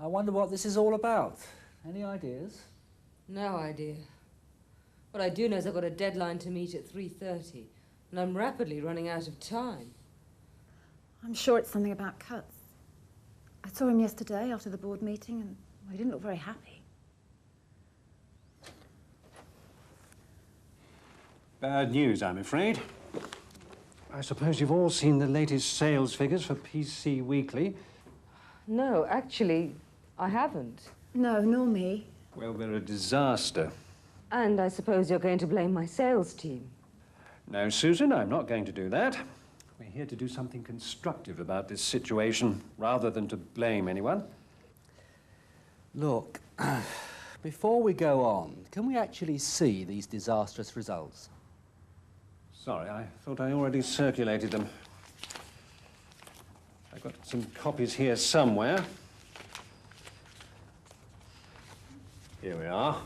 I wonder what this is all about. Any ideas? No idea. What I do know is I've got a deadline to meet at 3:30, and I'm rapidly running out of time. I'm sure it's something about cuts. I saw him yesterday after the board meeting, and he didn't look very happy. Bad news, I'm afraid. I suppose you've all seen the latest sales figures for PC Weekly. No, actually, I haven't. No, nor me. Well, they're a disaster. And I suppose you're going to blame my sales team. No, Susan, I'm not going to do that. We're here to do something constructive about this situation, rather than to blame anyone. Look, before we go on, can we actually see these disastrous results? Sorry, I thought I already circulated them. I've got some copies here somewhere. Here we are.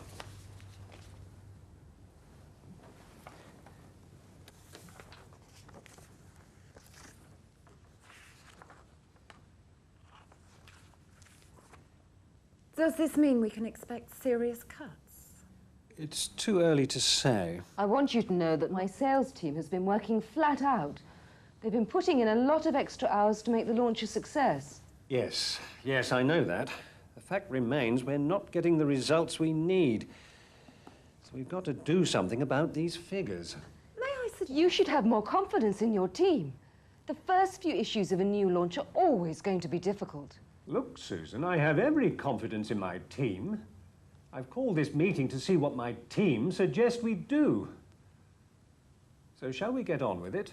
Does this mean we can expect serious cuts? It's too early to say. I want you to know that my sales team has been working flat out. They've been putting in a lot of extra hours to make the launch a success. Yes, I know that. The fact remains we're not getting the results we need. So we've got to do something about these figures. May I suggest you should have more confidence in your team? The first few issues of a new launch are always going to be difficult. Look, Susan, I have every confidence in my team. I've called this meeting to see what my team suggest we do. So shall we get on with it?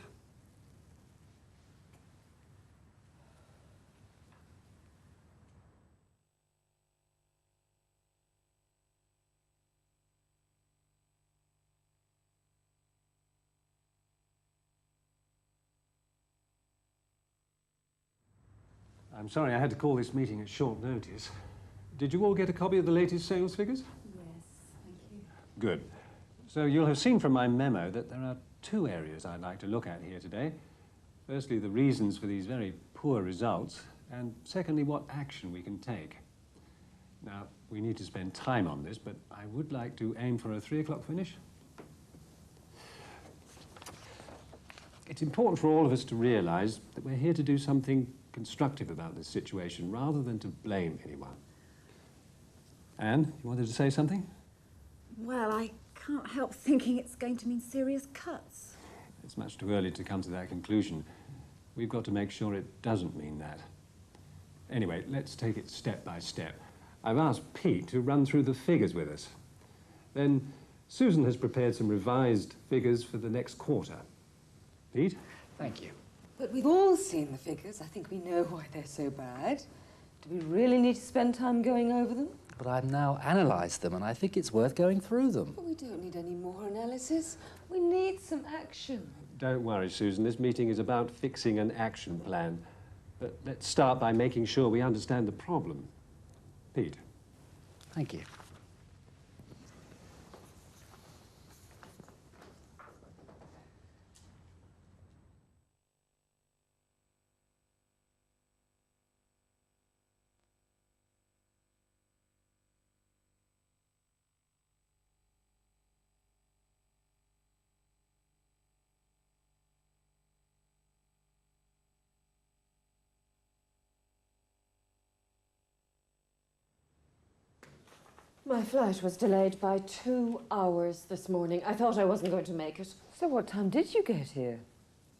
I'm sorry I had to call this meeting at short notice. Did you all get a copy of the latest sales figures? Yes, thank you. Good. So you'll have seen from my memo that there are two areas I'd like to look at here today. Firstly, the reasons for these very poor results, and secondly, what action we can take. Now, we need to spend time on this, but I would like to aim for a 3 o'clock finish. It's important for all of us to realise that we're here to do something constructive about this situation, rather than to blame anyone. Anne, you wanted to say something? Well, I can't help thinking it's going to mean serious cuts. It's much too early to come to that conclusion. We've got to make sure it doesn't mean that. Anyway, let's take it step by step. I've asked Pete to run through the figures with us. Then Susan has prepared some revised figures for the next quarter. Pete? Thank you. But we've all seen the figures. I think we know why they're so bad. Do we really need to spend time going over them? But I've now analysed them, and I think it's worth going through them. But we don't need any more analysis. We need some action. Don't worry, Susan. This meeting is about fixing an action plan. But let's start by making sure we understand the problem. Pete? Thank you. My flight was delayed by 2 hours this morning. I thought I wasn't going to make it. So what time did you get here?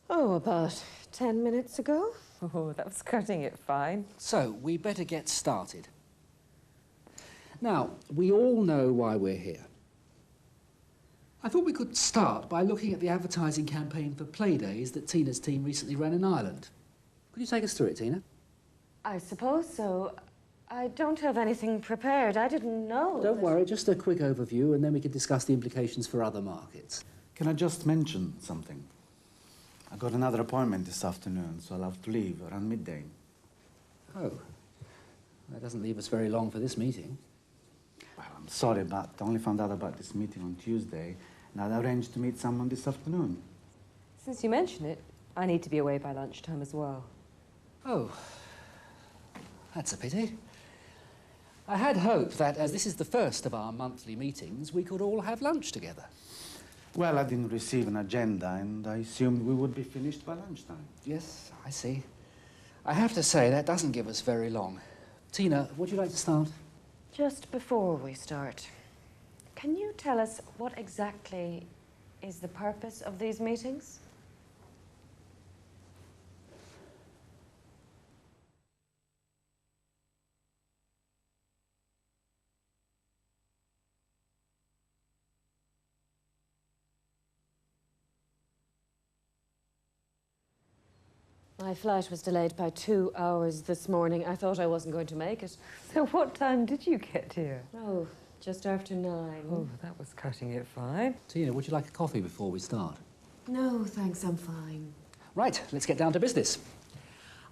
Oh, about 10 minutes ago. Oh, that was cutting it fine. So, we better get started. Now, we all know why we're here. I thought we could start by looking at the advertising campaign for Playdays that Tina's team recently ran in Ireland. Could you take us through it, Tina? I suppose so. I don't have anything prepared. I didn't know. Don't worry, just a quick overview, and then we can discuss the implications for other markets. Can I just mention something? I got another appointment this afternoon, so I'll have to leave around midday. Oh, that doesn't leave us very long for this meeting. Well, I'm sorry, but I only found out about this meeting on Tuesday, and I'd arranged to meet someone this afternoon. Since you mention it, I need to be away by lunchtime as well. Oh, that's a pity. I had hoped that, as this is the first of our monthly meetings, we could all have lunch together. Well, I didn't receive an agenda, and I assumed we would be finished by lunchtime. Yes, I see. I have to say, that doesn't give us very long. Tina, would you like to start? Just before we start, can you tell us what exactly is the purpose of these meetings? My flight was delayed by 2 hours this morning. I thought I wasn't going to make it. So what time did you get here? Oh, just after 9. Oh, that was cutting it fine. Tina, would you like a coffee before we start? No, thanks, I'm fine. Right, let's get down to business.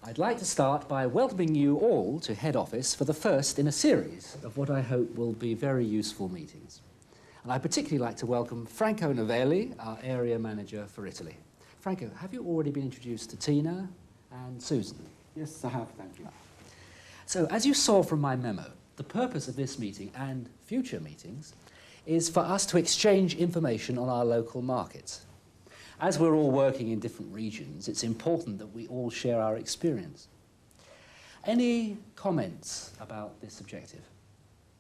I'd like to start by welcoming you all to head office for the first in a series of what I hope will be very useful meetings. And I'd particularly like to welcome Franco Novelli, our area manager for Italy. Franco, have you already been introduced to Tina and Susan? Yes, I have, thank you. So, as you saw from my memo, the purpose of this meeting and future meetings is for us to exchange information on our local markets. As we're all working in different regions, it's important that we all share our experience. Any comments about this objective?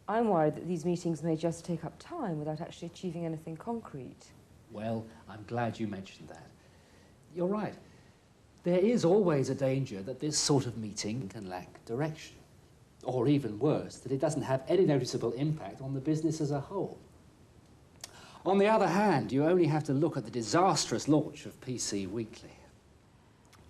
I'm worried that these meetings may just take up time without actually achieving anything concrete. Well, I'm glad you mentioned that. You're right. There is always a danger that this sort of meeting can lack direction. Or even worse, that it doesn't have any noticeable impact on the business as a whole. On the other hand, you only have to look at the disastrous launch of PC Weekly.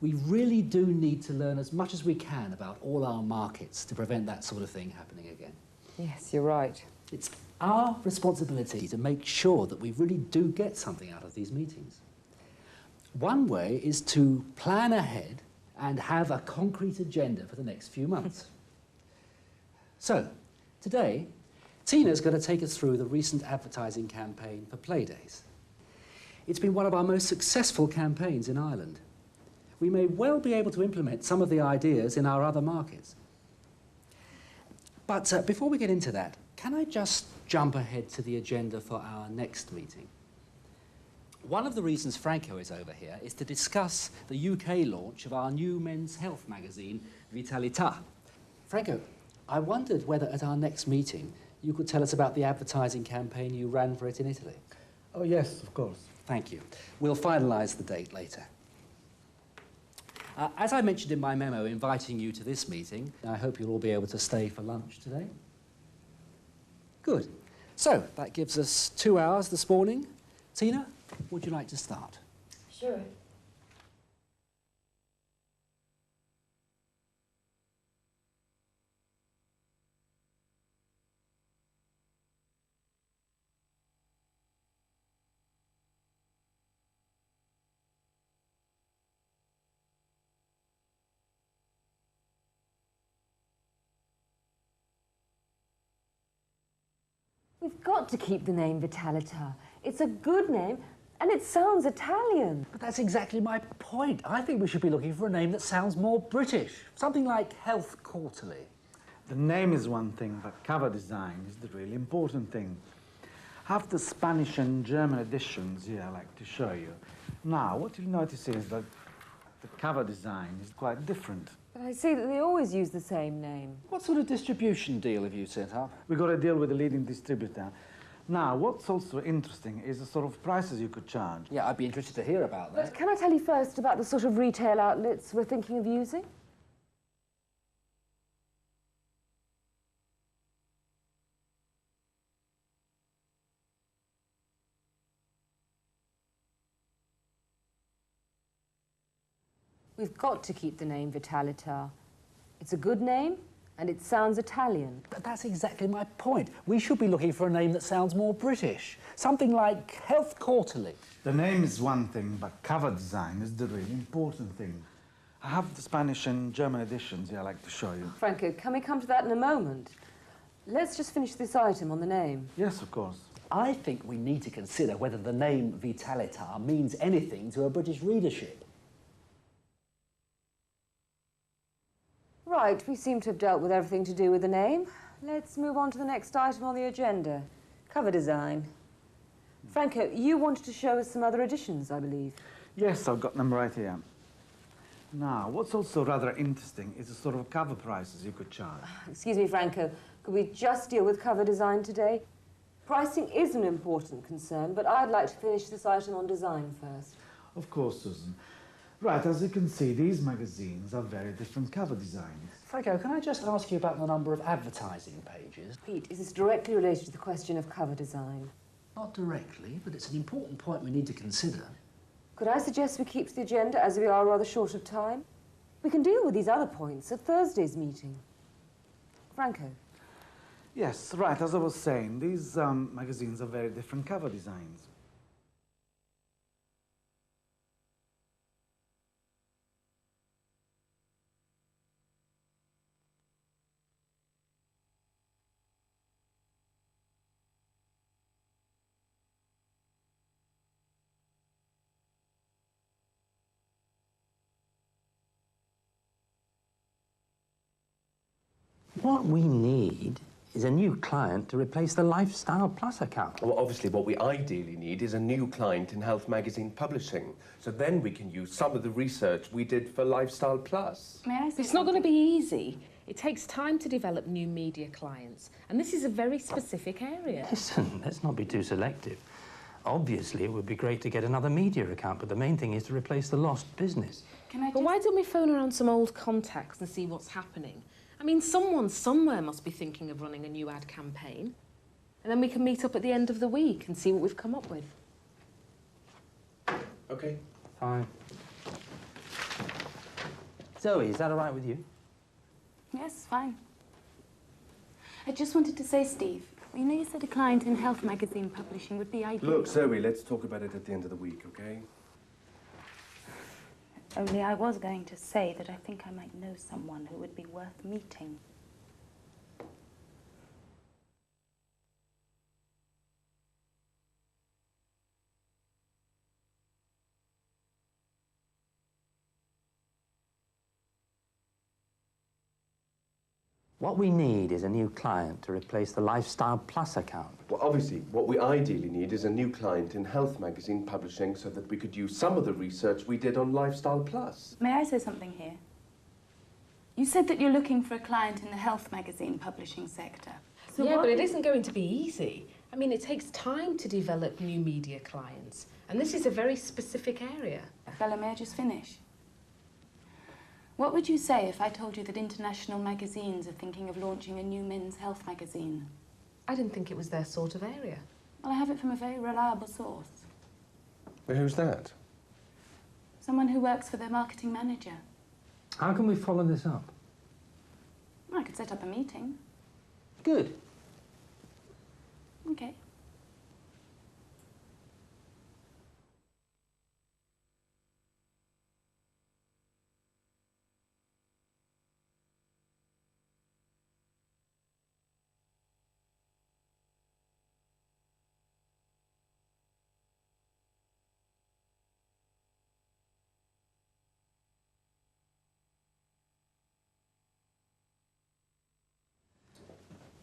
We really do need to learn as much as we can about all our markets to prevent that sort of thing happening again. Yes, you're right. It's our responsibility to make sure that we really do get something out of these meetings. One way is to plan ahead and have a concrete agenda for the next few months. So, today, Tina's going to take us through the recent advertising campaign for Playdays. It's been one of our most successful campaigns in Ireland. We may well be able to implement some of the ideas in our other markets. But before we get into that, can I just jump ahead to the agenda for our next meeting? One of the reasons Franco is over here is to discuss the UK launch of our new men's health magazine, Vitalità. Franco, I wondered whether at our next meeting you could tell us about the advertising campaign you ran for it in Italy. Oh, yes, of course. Thank you. We'll finalise the date later. As I mentioned in my memo inviting you to this meeting, I hope you'll all be able to stay for lunch today. Good. So, that gives us 2 hours this morning. Tina, would you like to start? Sure. We've got to keep the name Vitalità. It's a good name, and it sounds Italian. But that's exactly my point. I think we should be looking for a name that sounds more British. Something like Health Quarterly. The name is one thing, but cover design is the really important thing. I have the Spanish and German editions here I'd like to show you. Now, what you'll notice is that the cover design is quite different. But I see that they always use the same name. What sort of distribution deal have you set up? We've got a deal with the leading distributor. Now, what's also interesting is the sort of prices you could charge. Yeah, I'd be interested to hear about that. But can I tell you first about the sort of retail outlets we're thinking of using? We've got to keep the name Vitalità. It's a good name, and it sounds Italian. But that's exactly my point. We should be looking for a name that sounds more British. Something like Health Quarterly. The name is one thing, but cover design is the really important thing. I have the Spanish and German editions here I'd like to show you. Franco, can we come to that in a moment? Let's just finish this item on the name. Yes, of course. I think we need to consider whether the name Vitalità means anything to a British readership. Right, we seem to have dealt with everything to do with the name. let's move on to the next item on the agenda. Cover design. Franco, you wanted to show us some other editions, I believe. Yes, I've got them right here. Now, what's also rather interesting is the sort of cover prices you could charge. Excuse me, Franco, could we just deal with cover design today? Pricing is an important concern, but I'd like to finish this item on design first. Of course, Susan. Right, as you can see, these magazines are very different cover designs. Franco, can I just ask you about the number of advertising pages? Pete, is this directly related to the question of cover design? Not directly, but it's an important point we need to consider. Could I suggest we keep to the agenda as we are rather short of time? We can deal with these other points at Thursday's meeting. Franco? Yes, right, as I was saying, these magazines are very different cover designs. What we need is a new client to replace the Lifestyle Plus account. Well, obviously, what we ideally need is a new client in Health Magazine Publishing. So then we can use some of the research we did for Lifestyle Plus. May I say It's not going to be easy. It takes time to develop new media clients, and this is a very specific area. Listen, let's not be too selective. Obviously, it would be great to get another media account, but the main thing is to replace the lost business. Can I But why don't we phone around some old contacts and see what's happening? I mean, someone somewhere must be thinking of running a new ad campaign. And then we can meet up at the end of the week and see what we've come up with. Okay. Fine. Zoe, is that all right with you? Yes, fine. I just wanted to say, Steve, you know you said a client in Health Magazine Publishing would be ideal. Look, Zoe, let's talk about it at the end of the week, okay? Only I was going to say that I think I might know someone who would be worth meeting. What we need is a new client to replace the Lifestyle Plus account. Well, obviously, what we ideally need is a new client in Health Magazine Publishing so that we could use some of the research we did on Lifestyle Plus. May I say something here? You said that you're looking for a client in the Health Magazine Publishing sector. So yeah, what- but it isn't going to be easy. I mean, it takes time to develop new media clients, and this is a very specific area. Bella, may I just finish? What would you say if I told you that international magazines are thinking of launching a new men's health magazine? I didn't think it was their sort of area. Well, I have it from a very reliable source. Well, who's that? Someone who works for their marketing manager. How can we follow this up? Well, I could set up a meeting. Good. Okay.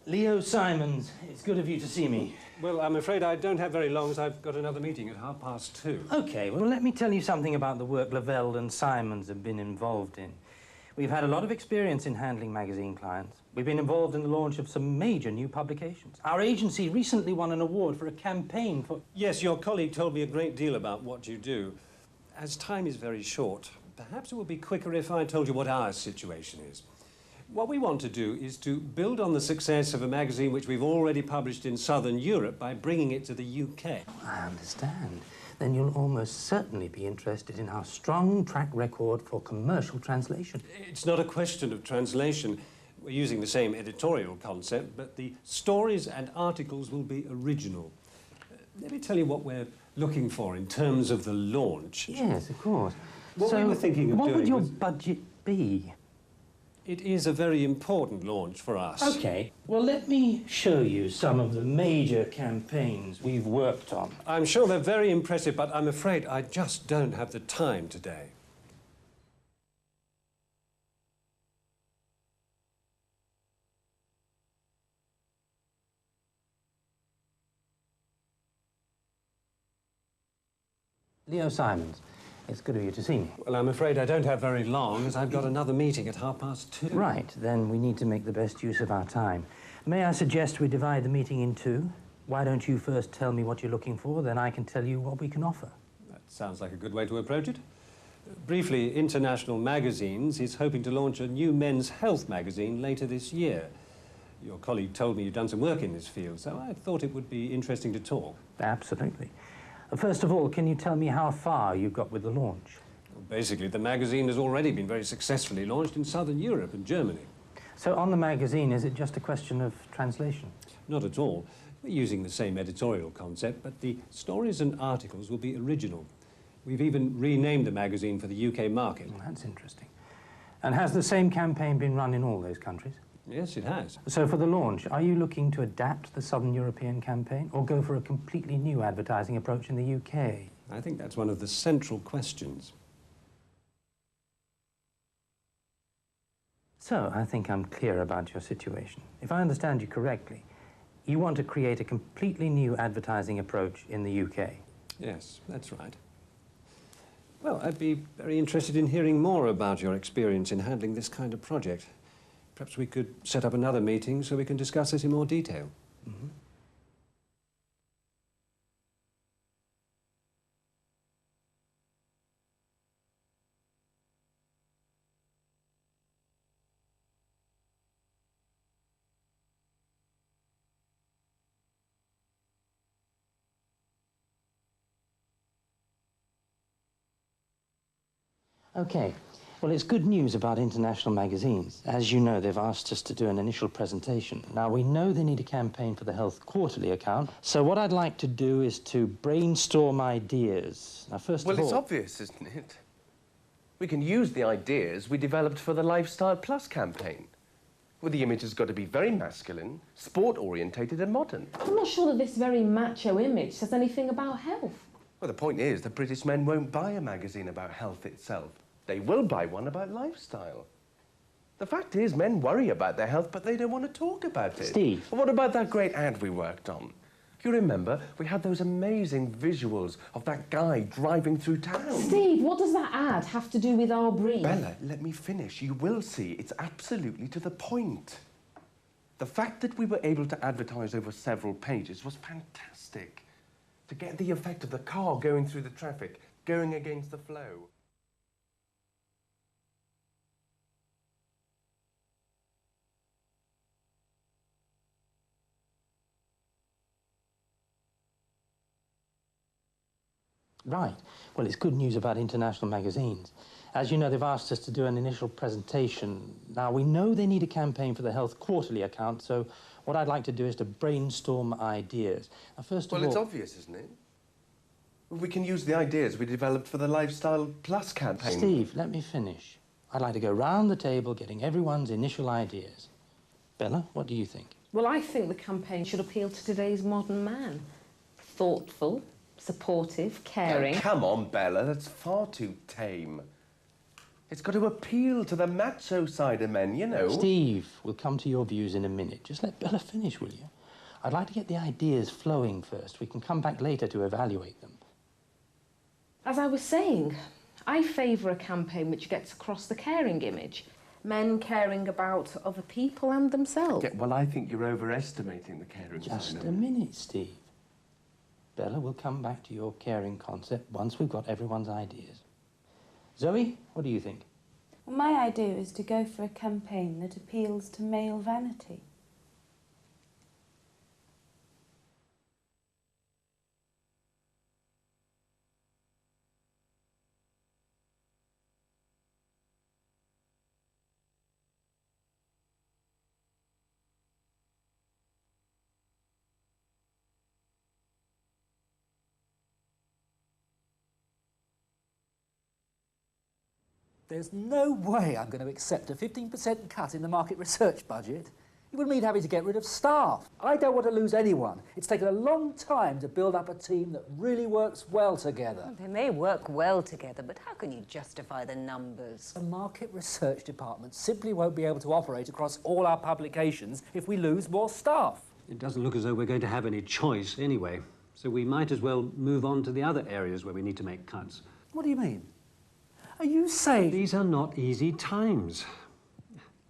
Leo Simons, it's good of you to see me. Well, I'm afraid I don't have very long, as I've got another meeting at 2:30. Okay, well, let me tell you something about the work Lavelle and Simons have been involved in. We've had a lot of experience in handling magazine clients. We've been involved in the launch of some major new publications. Our agency recently won an award for a campaign for... Yes, your colleague told me a great deal about what you do. As time is very short, perhaps it would be quicker if I told you what our situation is. What we want to do is to build on the success of a magazine which we've already published in Southern Europe by bringing it to the UK. I understand. Then you'll almost certainly be interested in our strong track record for commercial translation. It's not a question of translation. We're using the same editorial concept, but the stories and articles will be original. Let me tell you what we're looking for in terms of the launch. Yes, of course. What we were thinking of what doing would your was- budget be? It is a very important launch for us. Okay, well, let me show you some of the major campaigns we've worked on. I'm sure they're very impressive, but I'm afraid I just don't have the time today. Leo Simons, it's good of you to see me. Well, I'm afraid I don't have very long, as I've got another meeting at 2:30. Right, then we need to make the best use of our time. May I suggest we divide the meeting in two? Why don't you first tell me what you're looking for, then I can tell you what we can offer. That sounds like a good way to approach it. Briefly, International Magazines is hoping to launch a new men's health magazine later this year. Your colleague told me you've done some work in this field, so I thought it would be interesting to talk. Absolutely. First of all, can you tell me how far you got with the launch? Well, basically, the magazine has already been very successfully launched in Southern Europe and Germany. So on the magazine, is it just a question of translation? Not at all. We're using the same editorial concept, but the stories and articles will be original. We've even renamed the magazine for the UK market. Well, that's interesting. And has the same campaign been run in all those countries? Yes, it has. So for the launch, are you looking to adapt the Southern European campaign or go for a completely new advertising approach in the UK? I think that's one of the central questions. So I think I'm clear about your situation. If I understand you correctly, you want to create a completely new advertising approach in the UK. Yes, that's right. Well, I'd be very interested in hearing more about your experience in handling this kind of project. Perhaps we could set up another meeting so we can discuss this in more detail. Mm-hmm. Okay. Well, it's good news about international magazines. As you know, they've asked us to do an initial presentation. Now, we know they need a campaign for the Health Quarterly account, so what I'd like to do is to brainstorm ideas. Now, first of all... Well, it's obvious, isn't it? We can use the ideas we developed for the Lifestyle Plus campaign. Well, the image has got to be very masculine, sport-orientated and modern. I'm not sure that this very macho image says anything about health. Well, the point is that British men won't buy a magazine about health itself. They will buy one about lifestyle. The fact is, men worry about their health, but they don't want to talk about it. Steve. Well, what about that great ad we worked on? You remember, we had those amazing visuals of that guy driving through town. Steve, what does that ad have to do with our breed? Bella, let me finish. You will see. It's absolutely to the point. The fact that we were able to advertise over several pages was fantastic. To get the effect of the car going through the traffic, going against the flow. Right. Well, it's good news about international magazines. As you know, they've asked us to do an initial presentation. Now, we know they need a campaign for the Health Quarterly account, so what I'd like to do is to brainstorm ideas. Now, first of all... Well, it's obvious, isn't it? We can use the ideas we developed for the Lifestyle Plus campaign. Steve, let me finish. I'd like to go round the table getting everyone's initial ideas. Bella, what do you think? Well, I think the campaign should appeal to today's modern man. Thoughtful, supportive, caring. Oh, come on, Bella, that's far too tame. It's got to appeal to the macho side of men, you know. Steve, we'll come to your views in a minute. Just let Bella finish, will you? I'd like to get the ideas flowing first. We can come back later to evaluate them. As I was saying, I favour a campaign which gets across the caring image. Men caring about other people and themselves. Yeah, well, I think you're overestimating the caring Just side a of it. minute, Steve. Bella, we'll come back to your caring concept once we've got everyone's ideas. Zoe, what do you think? Well, my idea is to go for a campaign that appeals to male vanity. There's no way I'm going to accept a 15% cut in the market research budget. It would mean having to get rid of staff. I don't want to lose anyone. It's taken a long time to build up a team that really works well together. Well, they may work well together, but how can you justify the numbers? The market research department simply won't be able to operate across all our publications if we lose more staff. It doesn't look as though we're going to have any choice anyway. So we might as well move on to the other areas where we need to make cuts. What do you mean? Are you saying... These are not easy times.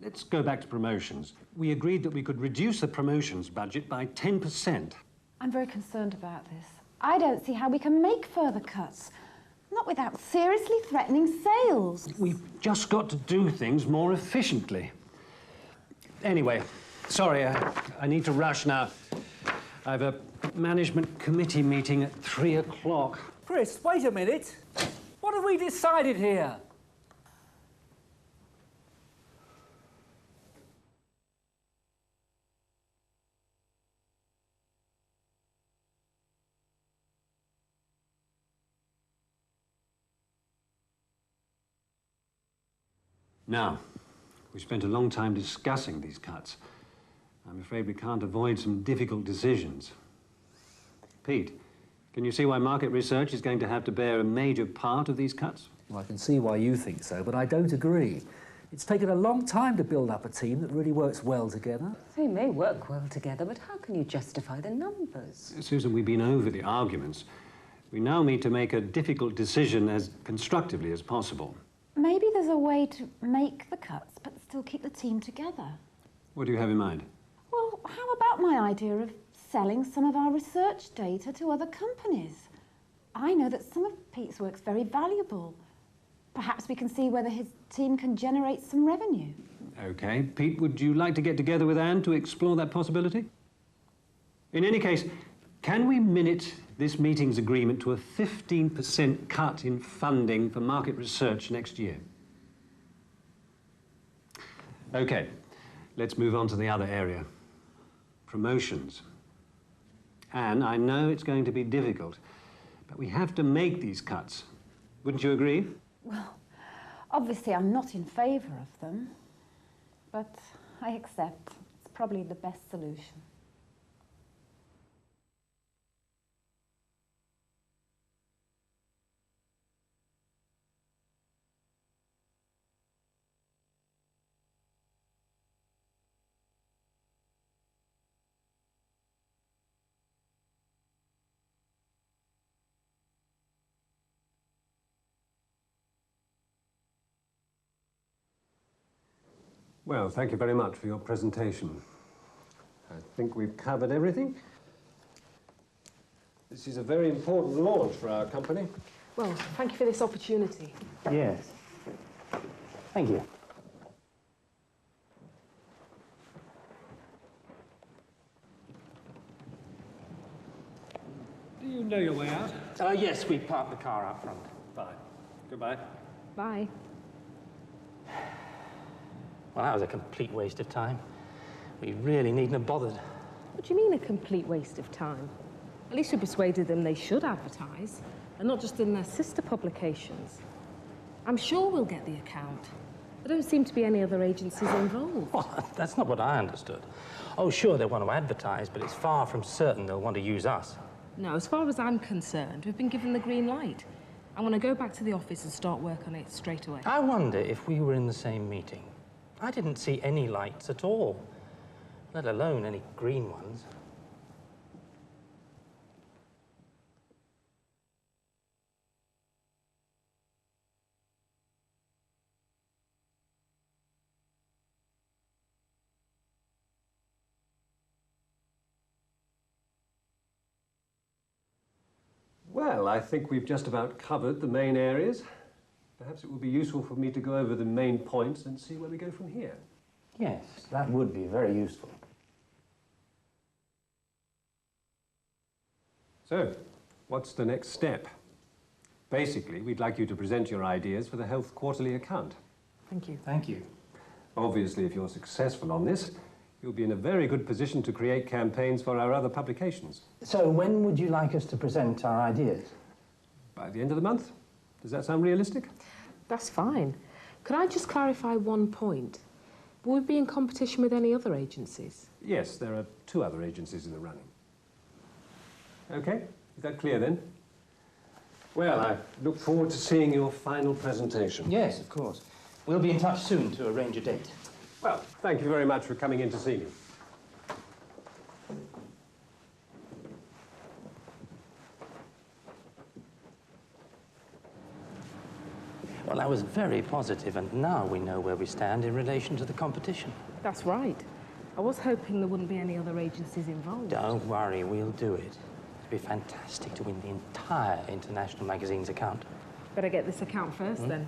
Let's go back to promotions. We agreed that we could reduce the promotions budget by 10%. I'm very concerned about this. I don't see how we can make further cuts. Not without seriously threatening sales. We've just got to do things more efficiently. Anyway, sorry, I need to rush now. I have a management committee meeting at 3 o'clock. Chris, wait a minute. What have we decided here? Now, we spent a long time discussing these cuts. I'm afraid we can't avoid some difficult decisions. Pete, can you see why market research is going to have to bear a major part of these cuts? Well, I can see why you think so, but I don't agree. It's taken a long time to build up a team that really works well together. They may work well together, but how can you justify the numbers? Susan, we've been over the arguments. We now need to make a difficult decision as constructively as possible. Maybe there's a way to make the cuts, but still keep the team together. What do you have in mind? Well, how about my idea of selling some of our research data to other companies? I know that some of Pete's work's very valuable. Perhaps we can see whether his team can generate some revenue. Okay. Pete, would you like to get together with Anne to explore that possibility? In any case, can we minute this meeting's agreement to a 15% cut in funding for market research next year? Okay, let's move on to the other area. Promotions. Anne, I know it's going to be difficult, but we have to make these cuts. Wouldn't you agree? Well, obviously I'm not in favour of them, but I accept it's probably the best solution. Well, thank you very much for your presentation. I think we've covered everything. This is a very important launch for our company. Well, thank you for this opportunity. Yes. Thank you. Do you know your way out? Yes, we parked the car out front. Fine. Goodbye. Bye. Well, that was a complete waste of time. We really needn't have bothered. What do you mean a complete waste of time? At least we persuaded them they should advertise, and not just in their sister publications. I'm sure we'll get the account. There don't seem to be any other agencies involved. Well, that's not what I understood. Oh, sure, they want to advertise, but it's far from certain they'll want to use us. No, as far as I'm concerned, we've been given the green light. I want to go back to the office and start work on it straight away. I wonder if we were in the same meeting. I didn't see any lights at all, let alone any green ones. Well, I think we've just about covered the main areas. Perhaps it would be useful for me to go over the main points and see where we go from here. Yes, that would be very useful. So, what's the next step? Basically, we'd like you to present your ideas for the Health Quarterly account. Thank you. Thank you. Obviously, if you're successful on this, you'll be in a very good position to create campaigns for our other publications. So when would you like us to present our ideas? By the end of the month? Does that sound realistic? That's fine. Could I just clarify one point? Will we be in competition with any other agencies? Yes, there are 2 other agencies in the running. Okay, is that clear then? Well, I look forward to seeing your final presentation. Yes, of course. We'll be in touch soon to arrange a date. Well, thank you very much for coming in to see me. was very positive, and now we know where we stand in relation to the competition. That's right. I was hoping there wouldn't be any other agencies involved. Don't worry, we'll do it. It'd be fantastic to win the entire International Magazine's account. Better get this account first, then.